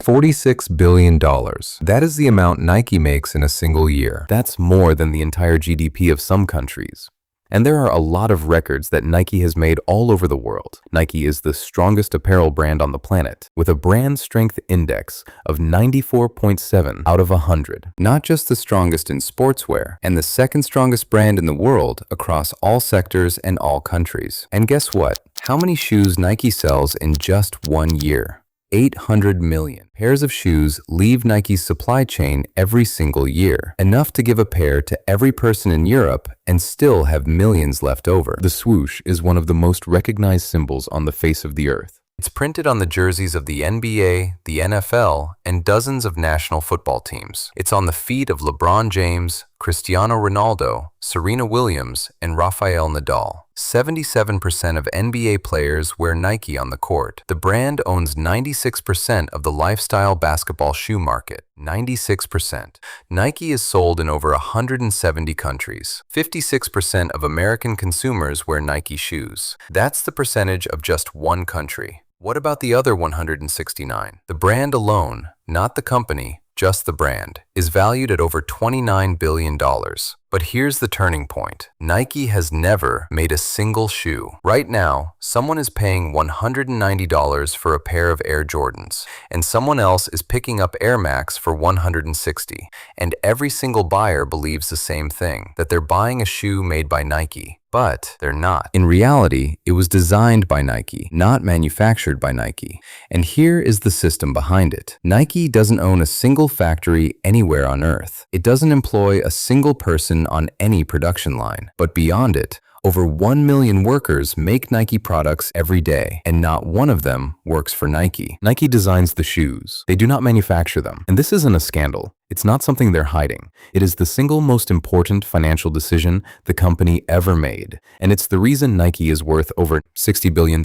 $46 billion. That is the amount Nike makes in a single year. That's more than the entire GDP of some countries. And there are a lot of records that Nike has made all over the world. Nike is the strongest apparel brand on the planet, with a brand strength index of 94.7 out of 100. Not just the strongest in sportswear, and the second strongest brand in the world across all sectors and all countries. And guess what? How many shoes Nike sells in just 1 year? 800 million pairs of shoes leave Nike's supply chain every single year, enough to give a pair to every person in Europe and still have millions left over. The swoosh is one of the most recognized symbols on the face of the earth. It's printed on the jerseys of the NBA, the NFL, and dozens of national football teams. It's on the feet of LeBron James, Cristiano Ronaldo, Serena Williams, and Rafael Nadal. 77% of NBA players wear Nike on the court. The brand owns 96% of the lifestyle basketball shoe market. 96%. Nike is sold in over 170 countries. 56% of American consumers wear Nike shoes. That's the percentage of just one country. What about the other 169? The brand alone, not the company, just the brand, is valued at over $29 billion. But here's the turning point. Nike has never made a single shoe. Right now, someone is paying $190 for a pair of Air Jordans, and someone else is picking up Air Max for $160. And every single buyer believes the same thing, that they're buying a shoe made by Nike. But they're not. In reality, it was designed by Nike, not manufactured by Nike. And here is the system behind it. Nike doesn't own a single factory anywhere on Earth. It doesn't employ a single person on any production line. But beyond it, over 1 million workers make Nike products every day, and not one of them works for Nike. Nike designs the shoes. They do not manufacture them. And this isn't a scandal. It's not something they're hiding. It is the single most important financial decision the company ever made. And it's the reason Nike is worth over $60 billion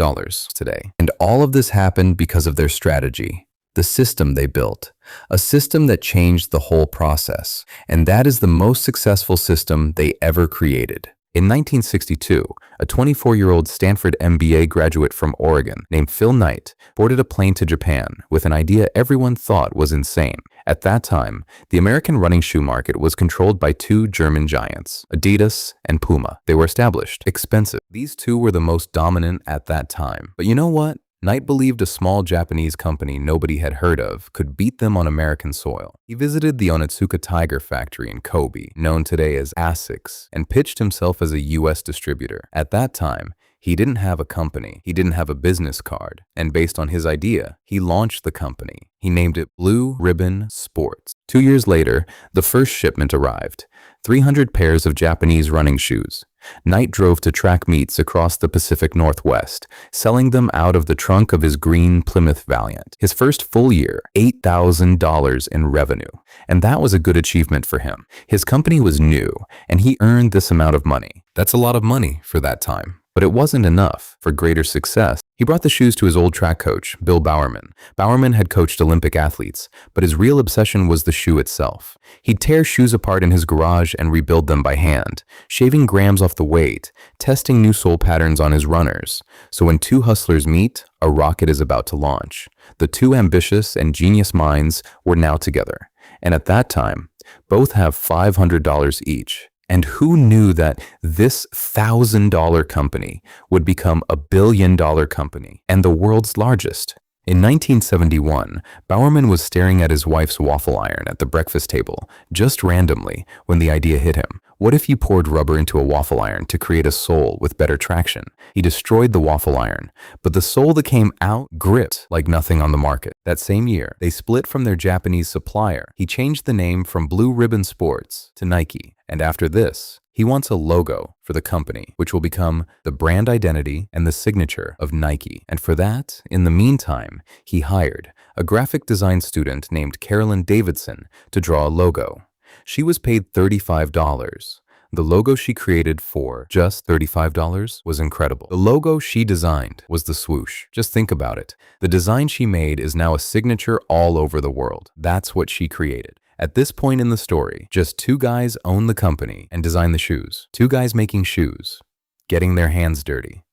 today. And all of this happened because of their strategy. The system they built, a system that changed the whole process. And that is the most successful system they ever created. In 1962, a 24-year-old Stanford MBA graduate from Oregon named Phil Knight boarded a plane to Japan with an idea everyone thought was insane. At that time, the American running shoe market was controlled by two German giants, Adidas and Puma. They were established, expensive. These two were the most dominant at that time. But you know what? Knight believed a small Japanese company nobody had heard of could beat them on American soil. He visited the Onitsuka Tiger factory in Kobe, known today as ASICS, and pitched himself as a US distributor. At that time, he didn't have a company, he didn't have a business card, and based on his idea, he launched the company. He named it Blue Ribbon Sports. 2 years later, the first shipment arrived, 300 pairs of Japanese running shoes. Knight drove to track meets across the Pacific Northwest, selling them out of the trunk of his green Plymouth Valiant. His first full year, $8,000 in revenue. And that was a good achievement for him. His company was new, and he earned this amount of money. That's a lot of money for that time. But it wasn't enough for greater success. He brought the shoes to his old track coach, Bill Bowerman. Bowerman had coached Olympic athletes, but his real obsession was the shoe itself. He'd tear shoes apart in his garage and rebuild them by hand, shaving grams off the weight, testing new sole patterns on his runners. So when two hustlers meet, a rocket is about to launch. The two ambitious and genius minds were now together. And at that time, both have $500 each. And who knew that this $1,000 company would become a billion-dollar company and the world's largest? In 1971, Bowerman was staring at his wife's waffle iron at the breakfast table, just randomly, when the idea hit him. What if you poured rubber into a waffle iron to create a sole with better traction? He destroyed the waffle iron, but the sole that came out gripped like nothing on the market. That same year, they split from their Japanese supplier. He changed the name from Blue Ribbon Sports to Nike, and after this, he wants a logo for the company, which will become the brand identity and the signature of Nike. And for that, in the meantime, he hired a graphic design student named Carolyn Davidson to draw a logo. She was paid $35. The logo she created for just $35 was incredible. The logo she designed was the swoosh. Just think about it. The design she made is now a signature all over the world. That's what she created. At this point in the story, just two guys own the company and design the shoes. Two guys making shoes, getting their hands dirty.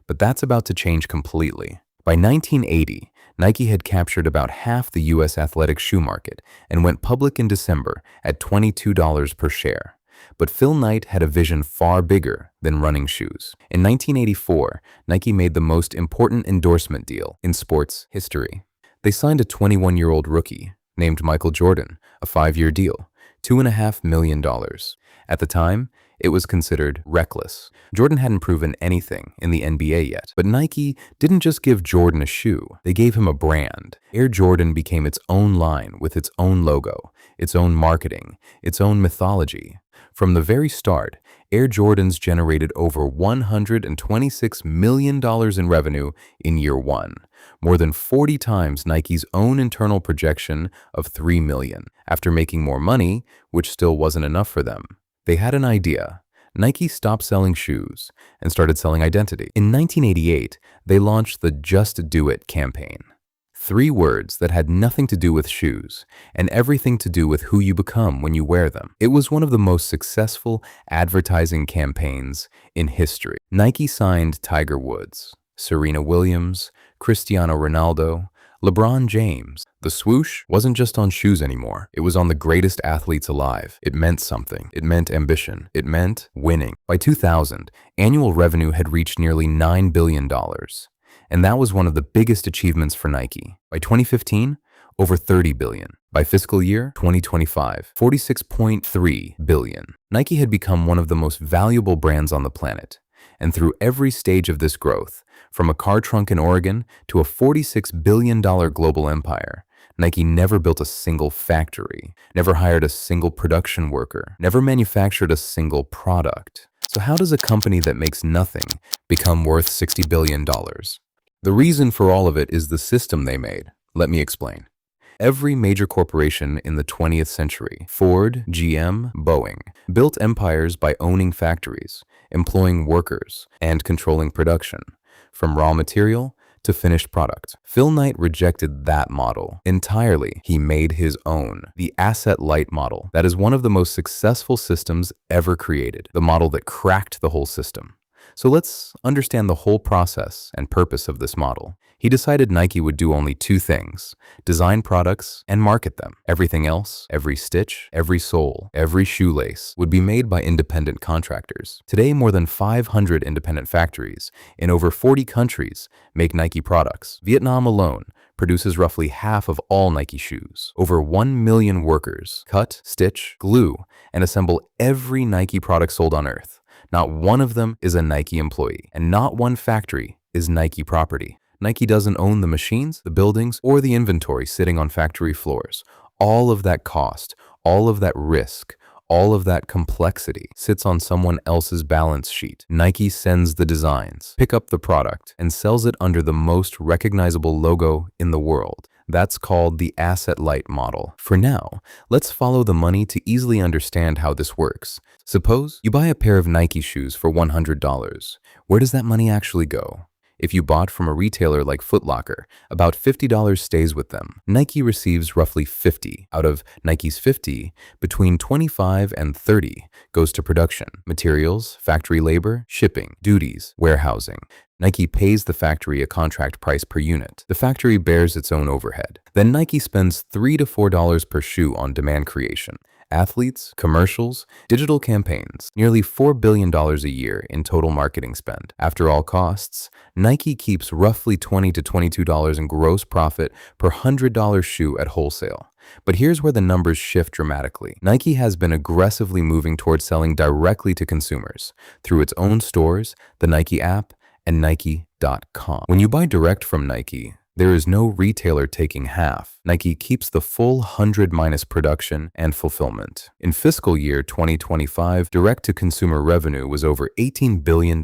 But that's about to change completely. By 1980, Nike had captured about half the US athletic shoe market and went public in December at $22 per share. But Phil Knight had a vision far bigger than running shoes. In 1984, Nike made the most important endorsement deal in sports history. They signed a 21-year-old rookie named Michael Jordan, a 5-year deal, $2.5 million. At the time, it was considered reckless. Jordan hadn't proven anything in the NBA yet. But Nike didn't just give Jordan a shoe, they gave him a brand. Air Jordan became its own line with its own logo, its own marketing, its own mythology. From the very start, Air Jordans generated over $126 million in revenue in year one, more than 40 times Nike's own internal projection of $3 million. After making more money, which still wasn't enough for them, they had an idea. Nike stopped selling shoes and started selling identity. In 1988, they launched the Just Do It campaign. 3 words that had nothing to do with shoes and everything to do with who you become when you wear them. It was one of the most successful advertising campaigns in history. Nike signed Tiger Woods, Serena Williams, Cristiano Ronaldo, LeBron James. The swoosh wasn't just on shoes anymore. It was on the greatest athletes alive. It meant something. It meant ambition. It meant winning. By 2000, annual revenue had reached nearly $9 billion. And that was one of the biggest achievements for Nike. By 2015, over $30 billion. By fiscal year 2025, $46.3 billion. Nike had become one of the most valuable brands on the planet. And through every stage of this growth, from a car trunk in Oregon to a $46 billion global empire, Nike never built a single factory, never hired a single production worker, never manufactured a single product. So how does a company that makes nothing become worth $60 billion? The reason for all of it is the system they made. Let me explain. Every major corporation in the 20th century, Ford, GM, Boeing, built empires by owning factories, employing workers, and controlling production, from raw material to finished product. Phil Knight rejected that model entirely. He made his own, the asset-light model. That is one of the most successful systems ever created, the model that cracked the whole system. So let's understand the whole process and purpose of this model. He decided Nike would do only 2 things: design products and market them. Everything else, every stitch, every sole, every shoelace, would be made by independent contractors. Today, more than 500 independent factories in over 40 countries make Nike products. Vietnam alone produces roughly half of all Nike shoes. Over 1 million workers cut, stitch, glue, and assemble every Nike product sold on Earth. Not one of them is a Nike employee, and not one factory is Nike property. Nike doesn't own the machines, the buildings, or the inventory sitting on factory floors. All of that cost, all of that risk, all of that complexity sits on someone else's balance sheet. Nike sends the designs, picks up the product, and sells it under the most recognizable logo in the world. That's called the asset-light model. For now, let's follow the money to easily understand how this works. Suppose you buy a pair of Nike shoes for $100. Where does that money actually go? If you bought from a retailer like Foot Locker, about $50 stays with them. Nike receives roughly 50. Out of Nike's 50, between 25 and 30 goes to production, materials, factory labor, shipping, duties, warehousing. Nike pays the factory a contract price per unit. The factory bears its own overhead. Then Nike spends $3 to $4 per shoe on demand creation. Athletes, commercials, digital campaigns, nearly $4 billion a year in total marketing spend. After all costs, Nike keeps roughly $20 to $22 in gross profit per $100 shoe at wholesale. But here's where the numbers shift dramatically. Nike has been aggressively moving towards selling directly to consumers through its own stores, the Nike app, and Nike.com. When you buy direct from Nike, there is no retailer taking half. Nike keeps the full 100 minus production and fulfillment. In fiscal year 2025, direct-to-consumer revenue was over $18 billion,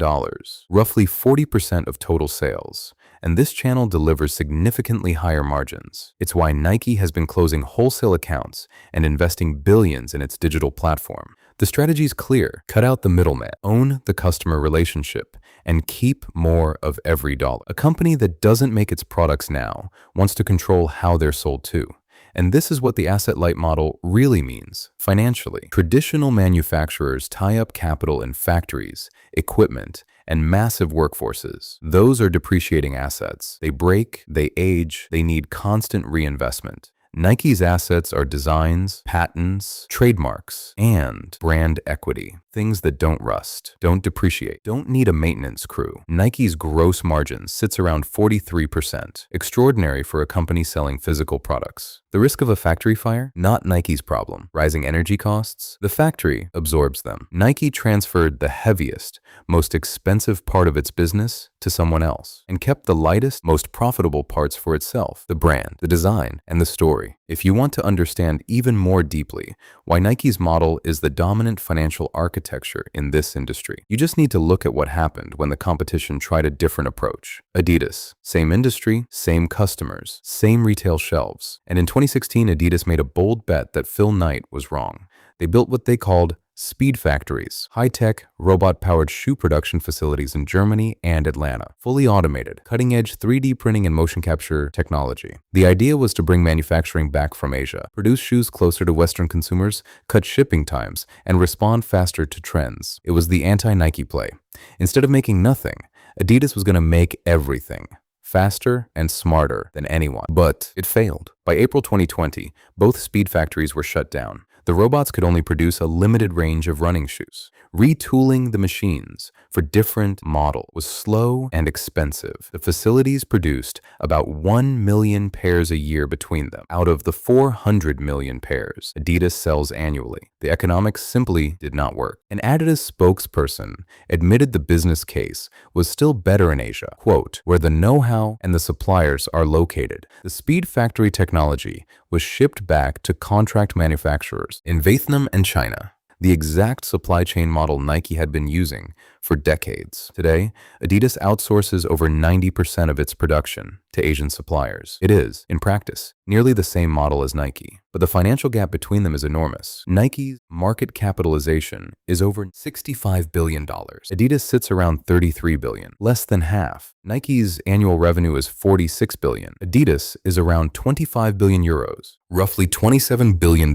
roughly 40% of total sales. And this channel delivers significantly higher margins. It's why Nike has been closing wholesale accounts and investing billions in its digital platform. The strategy is clear. Cut out the middleman, own the customer relationship, and keep more of every dollar. A company that doesn't make its products now wants to control how they're sold too. And this is what the asset-light model really means, financially. Traditional manufacturers tie up capital in factories, equipment, and massive workforces. Those are depreciating assets. They break, they age, they need constant reinvestment. Nike's assets are designs, patents, trademarks, and brand equity. Things that don't rust, don't depreciate, don't need a maintenance crew. Nike's gross margin sits around 43%, extraordinary for a company selling physical products. The risk of a factory fire? Not Nike's problem. Rising energy costs? The factory absorbs them. Nike transferred the heaviest, most expensive part of its business to someone else and kept the lightest, most profitable parts for itself: the brand, the design, and the story. If you want to understand even more deeply why Nike's model is the dominant financial architecture in this industry, you just need to look at what happened when the competition tried a different approach. Adidas, same industry, same customers, same retail shelves. And in 2016, Adidas made a bold bet that Phil Knight was wrong. They built what they called speed factories, high-tech, robot-powered shoe production facilities in Germany and Atlanta, fully automated, cutting-edge 3D printing and motion capture technology. The idea was to bring manufacturing back from Asia, produce shoes closer to Western consumers, cut shipping times, and respond faster to trends. It was the anti-Nike play. Instead of making nothing, Adidas was going to make everything, faster and smarter than anyone. But it failed. By April 2020, both speed factories were shut down. The robots could only produce a limited range of running shoes. Retooling the machines for different models was slow and expensive. The facilities produced about 1 million pairs a year between them, out of the 400 million pairs Adidas sells annually. The economics simply did not work. An Adidas spokesperson admitted the business case was still better in Asia, quote, where the know-how and the suppliers are located. The speed factory technology was shipped back to contract manufacturers in Vietnam and China, the exact supply chain model Nike had been using for decades. Today, Adidas outsources over 90% of its production to Asian suppliers. It is, in practice, nearly the same model as Nike, but the financial gap between them is enormous. Nike's market capitalization is over $65 billion. Adidas sits around $33 billion, less than half. Nike's annual revenue is $46 billion. Adidas is around 25 billion euros, roughly $27 billion.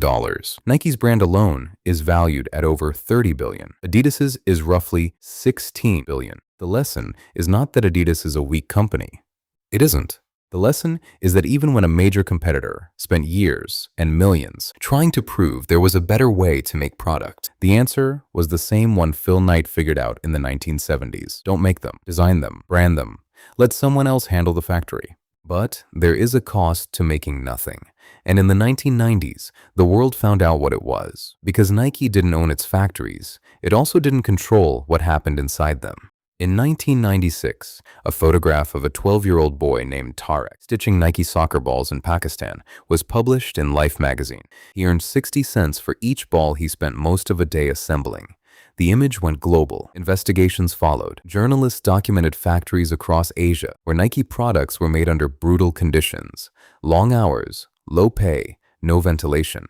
Nike's brand alone is valued at over 30 billion. Adidas's is roughly 16 billion. The lesson is not that Adidas is a weak company. It isn't. The lesson is that even when a major competitor spent years and millions trying to prove there was a better way to make product, the answer was the same one Phil Knight figured out in the 1970s. Don't make them, design them, brand them. Let someone else handle the factory. But there is a cost to making nothing. And in the 1990s, the world found out what it was. Because Nike didn't own its factories, it also didn't control what happened inside them. In 1996, a photograph of a 12-year-old boy named Tarek stitching Nike soccer balls in Pakistan was published in Life magazine. He earned 60 cents for each ball he spent most of a day assembling. The image went global. Investigations followed. Journalists documented factories across Asia where Nike products were made under brutal conditions: long hours, low pay, no ventilation.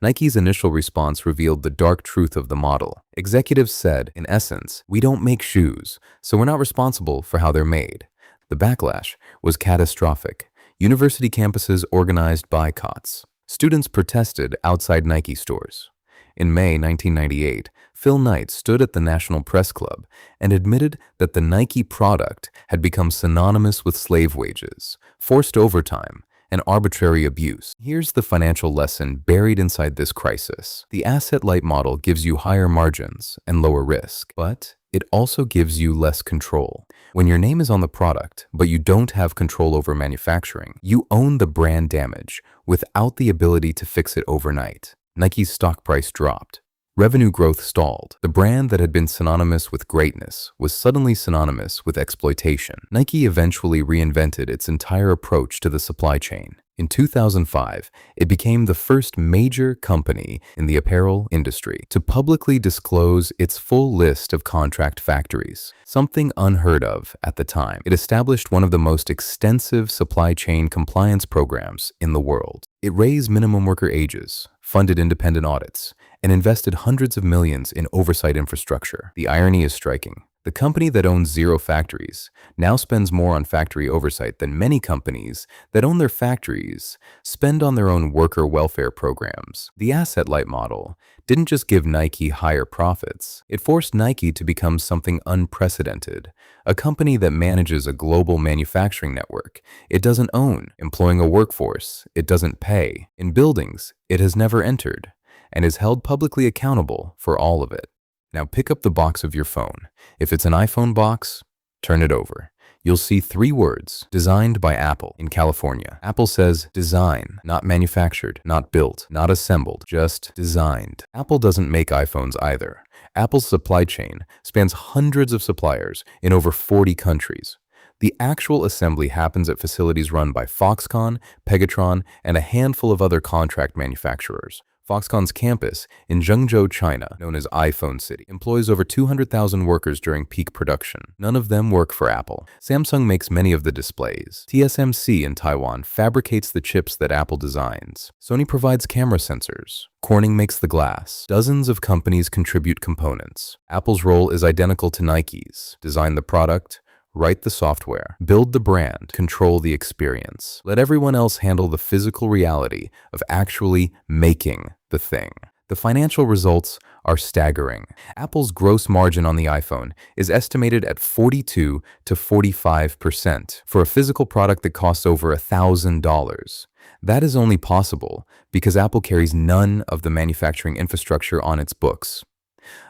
Nike's initial response revealed the dark truth of the model. Executives said, in essence, we don't make shoes, so we're not responsible for how they're made. The backlash was catastrophic. University campuses organized boycotts. Students protested outside Nike stores. In May 1998, Phil Knight stood at the National Press Club and admitted that the Nike product had become synonymous with slave wages, forced overtime, and arbitrary abuse. Here's the financial lesson buried inside this crisis. The asset-light model gives you higher margins and lower risk, but it also gives you less control. When your name is on the product, but you don't have control over manufacturing, you own the brand damage without the ability to fix it overnight. Nike's stock price dropped. Revenue growth stalled. The brand that had been synonymous with greatness was suddenly synonymous with exploitation. Nike eventually reinvented its entire approach to the supply chain. In 2005, it became the first major company in the apparel industry to publicly disclose its full list of contract factories, something unheard of at the time. It established one of the most extensive supply chain compliance programs in the world. It raised minimum worker ages, funded independent audits, and invested hundreds of millions in oversight infrastructure. The irony is striking. The company that owns 0 factories now spends more on factory oversight than many companies that own their factories spend on their own worker welfare programs. The asset-light model didn't just give Nike higher profits, it forced Nike to become something unprecedented, a company that manages a global manufacturing network it doesn't own, employing a workforce it doesn't pay, in buildings it has never entered, and is held publicly accountable for all of it. Now pick up the box of your phone. If it's an iPhone box, turn it over. You'll see 3 words, designed by Apple in California. Apple says design, not manufactured, not built, not assembled, just designed. Apple doesn't make iPhones either. Apple's supply chain spans hundreds of suppliers in over 40 countries. The actual assembly happens at facilities run by Foxconn, Pegatron, and a handful of other contract manufacturers. Foxconn's campus in Zhengzhou, China, known as iPhone City, employs over 200,000 workers during peak production. None of them work for Apple. Samsung makes many of the displays. TSMC in Taiwan fabricates the chips that Apple designs. Sony provides camera sensors. Corning makes the glass. Dozens of companies contribute components. Apple's role is identical to Nike's. Design the product, write the software, build the brand, control the experience. Let everyone else handle the physical reality of actually making the thing. The financial results are staggering. Apple's gross margin on the iPhone is estimated at 42 to 45% for a physical product that costs over $1,000. That is only possible because Apple carries none of the manufacturing infrastructure on its books.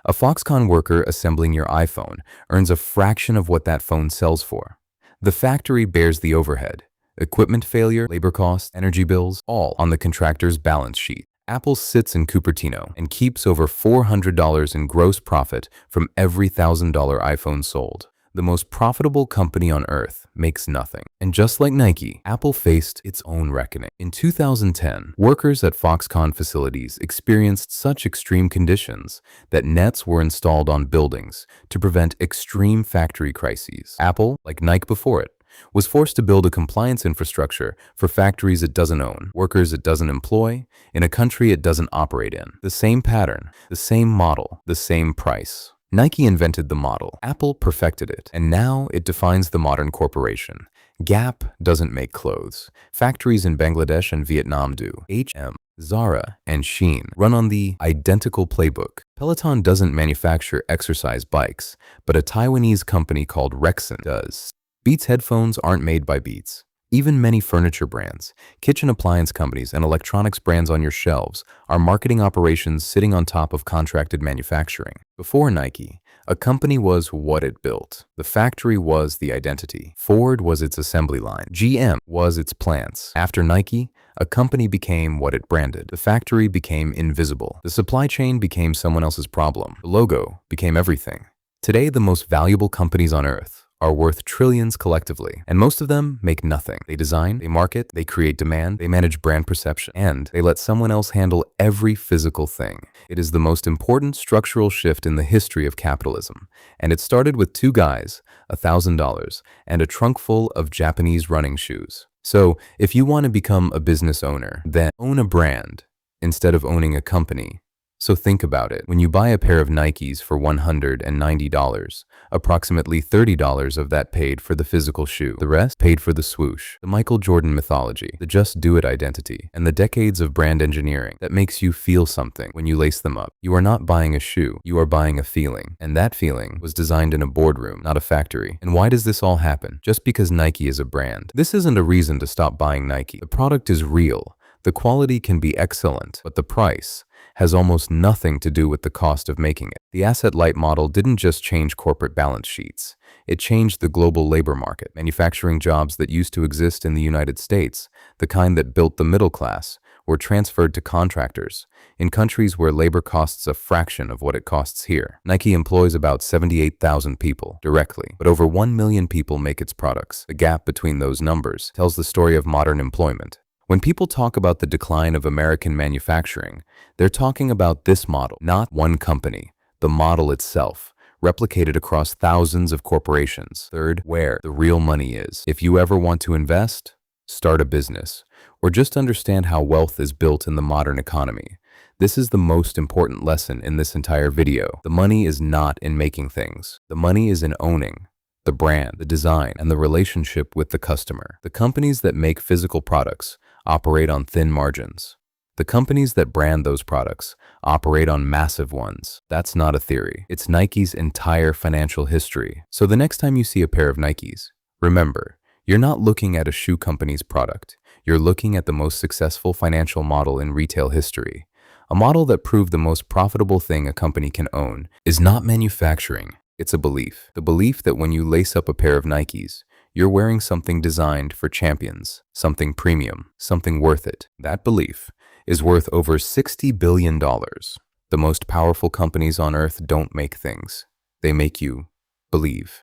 A Foxconn worker assembling your iPhone earns a fraction of what that phone sells for. The factory bears the overhead. Equipment failure, labor costs, energy bills, all on the contractor's balance sheet. Apple sits in Cupertino and keeps over $400 in gross profit from every $1,000 iPhone sold. The most profitable company on earth makes nothing. And just like Nike, Apple faced its own reckoning. In 2010, workers at Foxconn facilities experienced such extreme conditions that nets were installed on buildings to prevent extreme factory crises. Apple, like Nike before it, was forced to build a compliance infrastructure for factories it doesn't own, workers it doesn't employ, in a country it doesn't operate in. The same pattern, the same model, the same price. Nike invented the model, Apple perfected it, and now it defines the modern corporation. Gap doesn't make clothes. Factories in Bangladesh and Vietnam do. H&M, Zara, and Shein run on the identical playbook. Peloton doesn't manufacture exercise bikes, but a Taiwanese company called Rexon does. Beats headphones aren't made by Beats. Even many furniture brands, kitchen appliance companies, and electronics brands on your shelves are marketing operations sitting on top of contracted manufacturing. Before Nike, a company was what it built. The factory was the identity. Ford was its assembly line. GM was its plants. After Nike, a company became what it branded. The factory became invisible. The supply chain became someone else's problem. The logo became everything. Today, the most valuable companies on earth are worth trillions collectively, and most of them make nothing. They design, they market, they create demand, they manage brand perception, and they let someone else handle every physical thing. It is the most important structural shift in the history of capitalism, and it started with 2 guys, $1,000, and a trunk full of Japanese running shoes. So, if you want to become a business owner, then own a brand instead of owning a company. So think about it. When you buy a pair of Nikes for $190, approximately $30 of that paid for the physical shoe. The rest paid for the swoosh, the Michael Jordan mythology, the just do it identity, and the decades of brand engineering that makes you feel something when you lace them up. You are not buying a shoe, you are buying a feeling. And that feeling was designed in a boardroom, not a factory. And why does this all happen? Just because Nike is a brand. This isn't a reason to stop buying Nike. The product is real. The quality can be excellent, but the price has almost nothing to do with the cost of making it. The asset-light model didn't just change corporate balance sheets. It changed the global labor market. Manufacturing jobs that used to exist in the United States, the kind that built the middle class, were transferred to contractors in countries where labor costs a fraction of what it costs here. Nike employs about 78,000 people directly, but over 1 million people make its products. The gap between those numbers tells the story of modern employment. When people talk about the decline of American manufacturing, they're talking about this model, not one company, the model itself, replicated across thousands of corporations. Third, where the real money is. If you ever want to invest, start a business, or just understand how wealth is built in the modern economy, This is the most important lesson in this entire video. The money is not in making things. The money is in owning the brand, the design, and the relationship with the customer. The companies that make physical products operate on thin margins. The companies that brand those products operate on massive ones. That's not a theory. It's Nike's entire financial history. So the next time you see a pair of Nikes, remember, you're not looking at a shoe company's product. You're looking at the most successful financial model in retail history. A model that proved the most profitable thing a company can own is not manufacturing. It's a belief. The belief that when you lace up a pair of Nikes, you're wearing something designed for champions, something premium, something worth it. That belief is worth over $60 billion. The most powerful companies on earth don't make things. They make you believe.